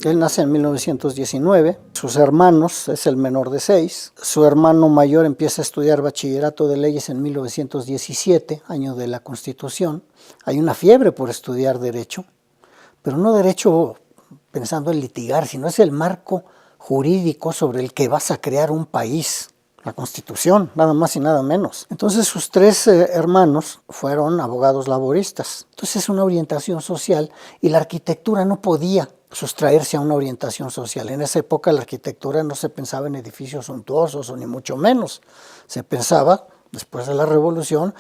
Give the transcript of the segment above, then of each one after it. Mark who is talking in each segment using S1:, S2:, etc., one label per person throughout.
S1: Él nace en 1919, sus hermanos, es el menor de 6, su hermano mayor empieza a estudiar bachillerato de leyes en 1917, año de la Constitución. Hay una fiebre por estudiar derecho, pero no derecho pensando en litigar, sino es el marco jurídico sobre el que vas a crear un país. La Constitución, nada más y nada menos. Entonces sus 3 hermanos fueron abogados laboristas. Entonces una orientación social, y la arquitectura no podía sustraerse a una orientación social. En esa época la arquitectura no se pensaba en edificios suntuosos o ni mucho menos. Se pensaba, después de la Revolución,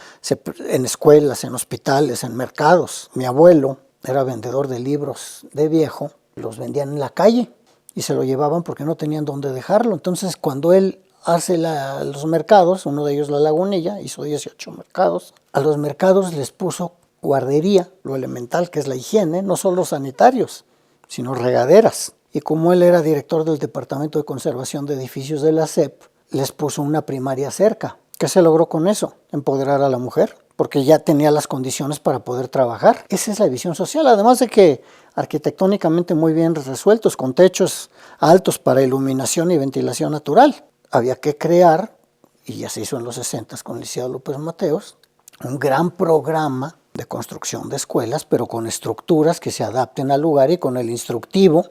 S1: en escuelas, en hospitales, en mercados. Mi abuelo era vendedor de libros de viejo, los vendían en la calle y se lo llevaban porque no tenían dónde dejarlo. Entonces cuando él hace los mercados, uno de ellos La Lagunilla, hizo 18 mercados. A los mercados les puso guardería, lo elemental que es la higiene, no solo sanitarios, sino regaderas. Y como él era director del Departamento de Conservación de Edificios de la SEP, les puso una primaria cerca. ¿Qué se logró con eso? Empoderar a la mujer, porque ya tenía las condiciones para poder trabajar. Esa es la visión social, además de que arquitectónicamente muy bien resueltos, con techos altos para iluminación y ventilación natural. Había que crear, y ya se hizo en los 60 con Liceo López Mateos, un gran programa de construcción de escuelas, pero con estructuras que se adapten al lugar y con el instructivo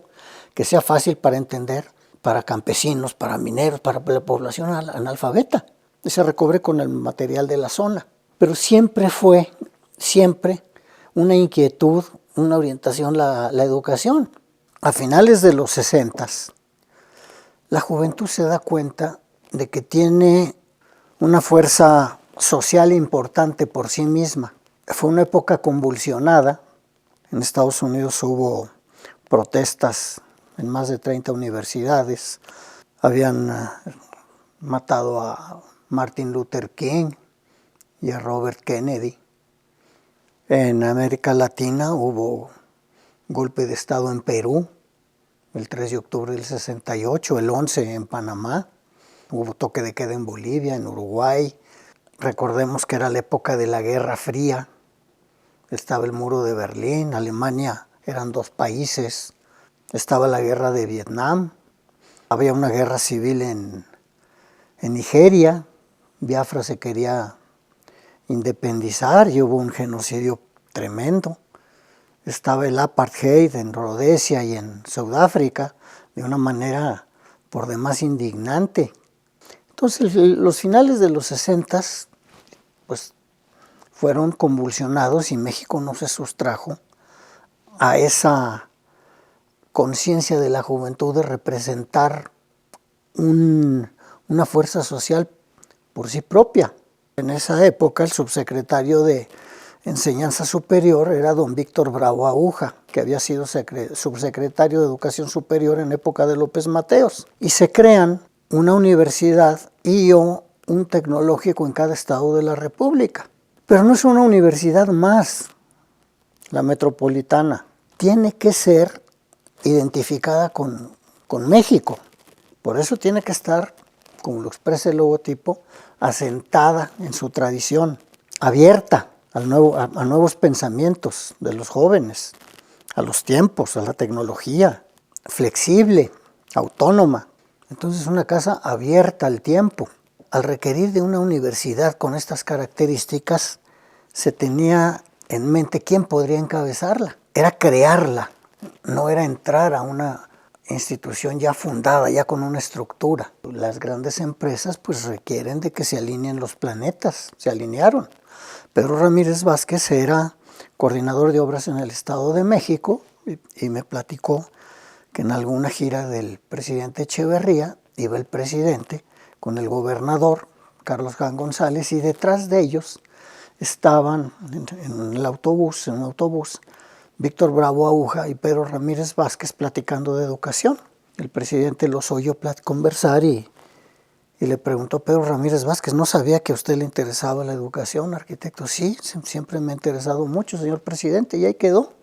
S1: que sea fácil para entender para campesinos, para mineros, para la población analfabeta. Y se recobre con el material de la zona. Pero siempre fue, una inquietud, una orientación la educación. A finales de los 60 la juventud se da cuenta de que tiene una fuerza social importante por sí misma. Fue una época convulsionada. En Estados Unidos hubo protestas en más de 30 universidades. Habían matado a Martin Luther King y a Robert Kennedy. En América Latina hubo golpe de Estado en Perú, el 3 de octubre del 68, el 11 en Panamá, hubo toque de queda en Bolivia, en Uruguay. Recordemos que era la época de la Guerra Fría, estaba el muro de Berlín, Alemania eran 2 países, estaba la guerra de Vietnam, había una guerra civil en Nigeria, Biafra se quería independizar y hubo un genocidio tremendo. Estaba el apartheid en Rodesia y en Sudáfrica de una manera por demás indignante. Entonces los finales de los 60 pues fueron convulsionados y México no se sustrajo a esa conciencia de la juventud de representar una fuerza social por sí propia. En esa época el subsecretario de Enseñanza Superior era don Víctor Bravo Aguja, que había sido subsecretario de Educación Superior en época de López Mateos. Y se crean una universidad y un tecnológico en cada estado de la República. Pero no es una universidad más, la metropolitana. Tiene que ser identificada con México. Por eso tiene que estar, como lo expresa el logotipo, asentada en su tradición, abierta a nuevos pensamientos de los jóvenes, a los tiempos, a la tecnología, flexible, autónoma. Entonces una casa abierta al tiempo. Al requerir de una universidad con estas características, se tenía en mente quién podría encabezarla. Era crearla, no era entrar a una institución ya fundada, ya con una estructura. Las grandes empresas pues requieren de que se alineen los planetas, se alinearon. Pedro Ramírez Vázquez era coordinador de obras en el Estado de México y me platicó que en alguna gira del presidente Echeverría iba el presidente con el gobernador Carlos Jan González y detrás de ellos estaban en un autobús, Víctor Bravo Aguja y Pedro Ramírez Vázquez platicando de educación. El presidente los oyó conversar y le preguntó a Pedro Ramírez Vázquez, ¿no sabía que a usted le interesaba la educación, arquitecto? Sí, siempre me ha interesado mucho, señor presidente, y ahí quedó.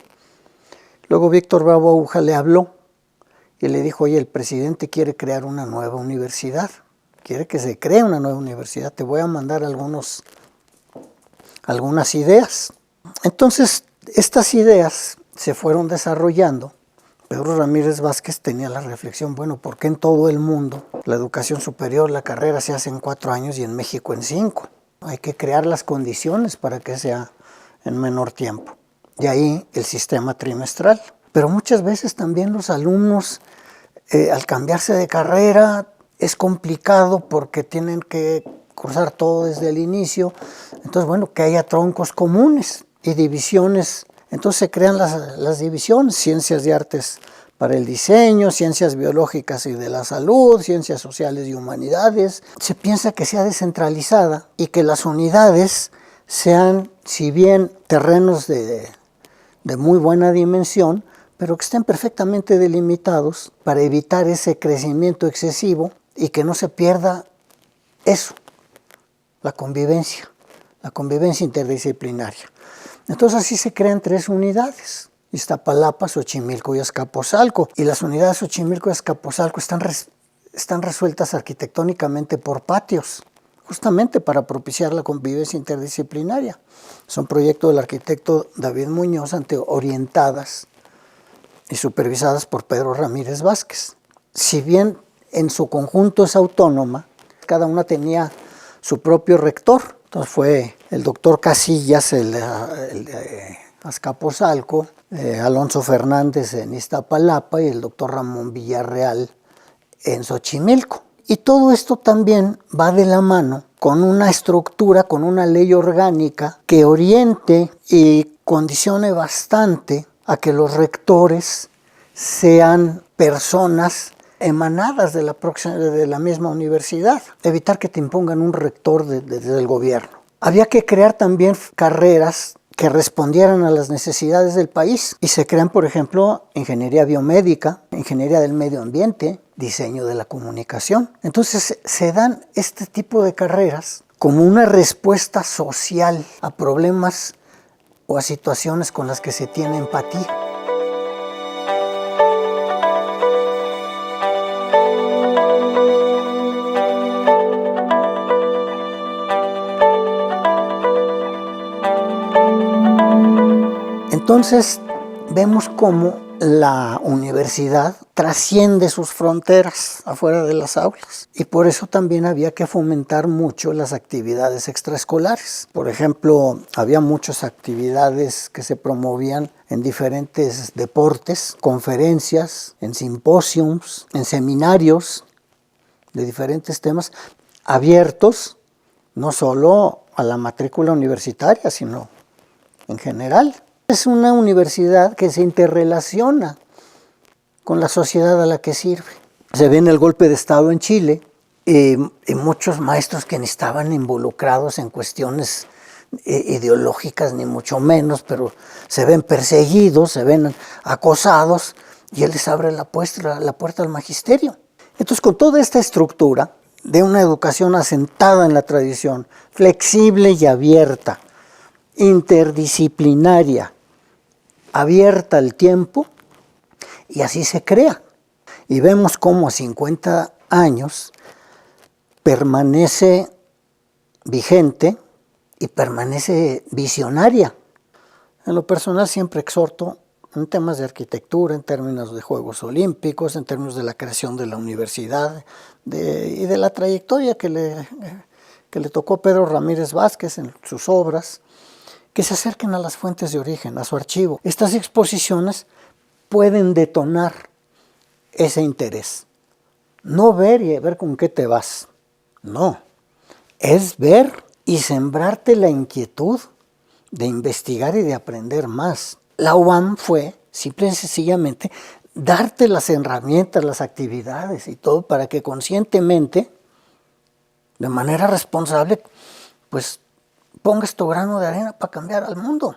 S1: Luego Víctor Bravo Aguja le habló y le dijo, oye, el presidente quiere crear una nueva universidad, quiere que se cree una nueva universidad, te voy a mandar algunas ideas. Entonces, estas ideas se fueron desarrollando, Pedro Ramírez Vázquez tenía la reflexión, bueno, ¿por qué en todo el mundo la educación superior, la carrera se hace en 4 años y en México en 5? Hay que crear las condiciones para que sea en menor tiempo. Y ahí el sistema trimestral. Pero muchas veces también los alumnos, al cambiarse de carrera, es complicado porque tienen que cursar todo desde el inicio. Entonces, bueno, que haya troncos comunes y divisiones. Entonces se crean las divisiones, ciencias y artes para el diseño, ciencias biológicas y de la salud, ciencias sociales y humanidades. Se piensa que sea descentralizada y que las unidades sean, si bien terrenos de muy buena dimensión, pero que estén perfectamente delimitados para evitar ese crecimiento excesivo y que no se pierda eso, la convivencia interdisciplinaria. Entonces así se crean 3 unidades: Iztapalapa, Xochimilco y Azcapotzalco. Y las unidades Xochimilco y Azcapotzalco están resueltas arquitectónicamente por patios, justamente para propiciar la convivencia interdisciplinaria. Son proyectos del arquitecto David Muñoz, orientadas y supervisadas por Pedro Ramírez Vázquez. Si bien en su conjunto es autónoma, cada una tenía su propio rector. Entonces fue el doctor Casillas, el de Azcapotzalco, Alonso Fernández en Iztapalapa y el doctor Ramón Villarreal en Xochimilco. Y todo esto también va de la mano con una estructura, con una ley orgánica que oriente y condicione bastante a que los rectores sean personas emanadas de la misma universidad. Evitar que te impongan un rector desde el gobierno. Había que crear también carreras que respondieran a las necesidades del país. Y se crean, por ejemplo, ingeniería biomédica, ingeniería del medio ambiente, diseño de la comunicación. Entonces se dan este tipo de carreras como una respuesta social a problemas o a situaciones con las que se tiene empatía. Entonces vemos cómo la universidad trasciende sus fronteras afuera de las aulas, y por eso también había que fomentar mucho las actividades extraescolares. Por ejemplo, había muchas actividades que se promovían en diferentes deportes, conferencias, en simposios, en seminarios de diferentes temas, abiertos no solo a la matrícula universitaria, sino en general. Es una universidad que se interrelaciona con la sociedad a la que sirve. Se ve en el golpe de Estado en Chile y muchos maestros que ni estaban involucrados en cuestiones ideológicas, ni mucho menos, pero se ven perseguidos, se ven acosados, y él les abre la puerta al magisterio. Entonces, con toda esta estructura de una educación asentada en la tradición, flexible y abierta, interdisciplinaria, abierta al tiempo, y así se crea. Y vemos cómo a 50 años permanece vigente y permanece visionaria. En lo personal siempre exhorto en temas de arquitectura, en términos de Juegos Olímpicos, en términos de la creación de la universidad y de la trayectoria que le tocó a Pedro Ramírez Vázquez en sus obras, que se acerquen a las fuentes de origen, a su archivo. Estas exposiciones pueden detonar ese interés. No ver y ver con qué te vas. No, es ver y sembrarte la inquietud de investigar y de aprender más. La UAM fue, simple y sencillamente, darte las herramientas, las actividades y todo para que conscientemente, de manera responsable, pues pongas tu grano de arena para cambiar al mundo.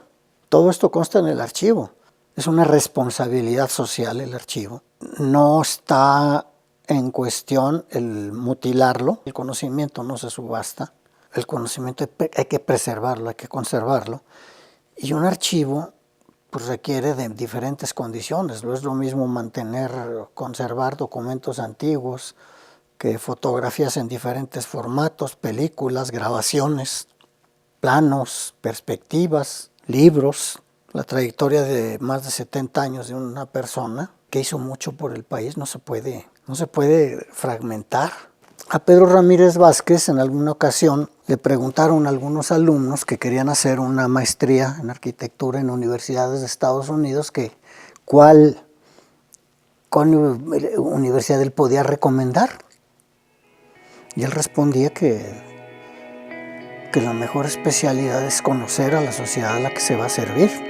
S1: Todo esto consta en el archivo. Es una responsabilidad social el archivo. No está en cuestión el mutilarlo. El conocimiento no se subasta. El conocimiento hay que preservarlo, hay que conservarlo. Y un archivo pues, requiere de diferentes condiciones. No es lo mismo conservar documentos antiguos que fotografías en diferentes formatos, películas, grabaciones, planos, perspectivas, libros. La trayectoria de más de 70 años de una persona que hizo mucho por el país, no se puede fragmentar. A Pedro Ramírez Vázquez en alguna ocasión le preguntaron a algunos alumnos que querían hacer una maestría en arquitectura en universidades de Estados Unidos que cuál universidad él podía recomendar. Y él respondía que la mejor especialidad es conocer a la sociedad a la que se va a servir.